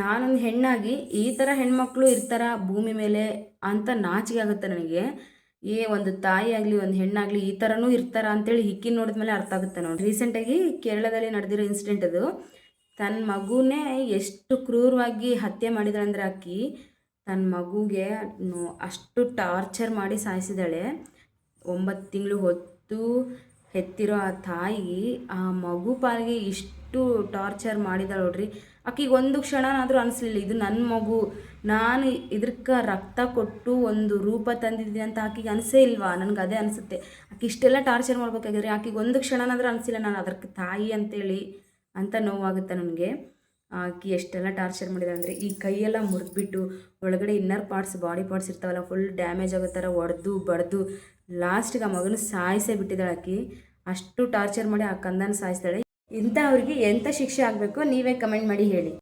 ನಾನೊಂದು ಹೆಣ್ಣಾಗಿ ಈ ಥರ ಹೆಣ್ಮಕ್ಳು ಇರ್ತಾರ ಭೂಮಿ ಮೇಲೆ ಅಂತ ನಾಚಿಕೆ ಆಗುತ್ತೆ ನನಗೆ. ಒಂದು ತಾಯಿ ಆಗಲಿ ಒಂದು ಹೆಣ್ಣಾಗಲಿ ಈ ಥರನೂ ಇರ್ತಾರ ಅಂತೇಳಿ ಹಿಕ್ಕಿ ನೋಡಿದ್ಮೇಲೆ ಅರ್ಥ ಆಗುತ್ತೆ ನೋಡಿ. ರೀಸೆಂಟಾಗಿ ಕೇರಳದಲ್ಲಿ ನಡೆದಿರೋ ಇನ್ಸಿಡೆಂಟ್ ಅದು. ತನ್ನ ಮಗುನೇ ಎಷ್ಟು ಕ್ರೂರವಾಗಿ ಹತ್ಯೆ ಮಾಡಿದಾಳೆ ಅಂದರೆ ಆಕಿ ತನ್ನ ಮಗುಗೆ ಅಷ್ಟು ಟಾರ್ಚರ್ ಮಾಡಿ ಸಾಯಿಸಿದಾಳೆ. 9 ತಿಂಗಳು ಹೊತ್ತು ಹೆತ್ತಿರೋ ಆ ತಾಯಿ ಆ ಮಗು ಪಾಲಿಗೆ ಇಷ್ಟು ಟಾರ್ಚರ್ ಮಾಡಿದಾಳೆ ನೋಡ್ರಿ. ಆಕಿಗೆ ಒಂದು ಕ್ಷಣನಾದರೂ ಅನಿಸ್ಲಿಲ್ಲ ಇದು ನನ್ನ ಮಗು, ನಾನು ಇದಕ್ಕೆ ರಕ್ತ ಕೊಟ್ಟು ಒಂದು ರೂಪ ತಂದಿದ್ದೀನಿ ಅಂತ ಆಕಿಗೆ ಅನಿಸೇ ಇಲ್ವಾ? ನನಗೆ ಅದೇ ಅನಿಸುತ್ತೆ. ಆಕೆ ಇಷ್ಟೆಲ್ಲ ಟಾರ್ಚರ್ ಮಾಡ್ಬೇಕಾಗಿದ್ರೆ ಆಕಿಗೆ ಒಂದು ಕ್ಷಣನಾದರೂ ಅನಿಸಿಲ್ಲ ನಾನು ಅದಕ್ಕೆ ತಾಯಿ ಅಂತೇಳಿ ಅಂತ ನೋವಾಗುತ್ತೆ ನನಗೆ. ಆಕಿ ಎಷ್ಟೆಲ್ಲ ಟಾರ್ಚರ್ ಮಾಡಿದೆ ಅಂದರೆ ಈ ಕೈಯೆಲ್ಲ ಮುರಿದ್ಬಿಟ್ಟು ಒಳಗಡೆ ಇನ್ನರ್ ಪಾರ್ಟ್ಸ್ ಬಾಡಿ ಪಾರ್ಟ್ಸ್ ಇರ್ತಾವಲ್ಲ ಫುಲ್ ಡ್ಯಾಮೇಜ್ ಆಗೋ ಥರ ಹೊಡೆದು ಬಡ್ದು ಲಾಸ್ಟಿಗೆ ಆ ಮಗನ ಸಾಯಿಸೇ ಬಿಟ್ಟಿದ್ದಾಳೆ ಆಕಿ. ಅಷ್ಟು ಟಾರ್ಚರ್ ಮಾಡಿ ಆ ಕಂದನ ಸಾಯಿಸ್ತಾಳೆ. ಇಂಥವ್ರಿಗೆ ಎಂಥ ಶಿಕ್ಷೆ ಆಗಬೇಕು ನೀವೇ ಕಮೆಂಟ್ ಮಾಡಿ ಹೇಳಿ.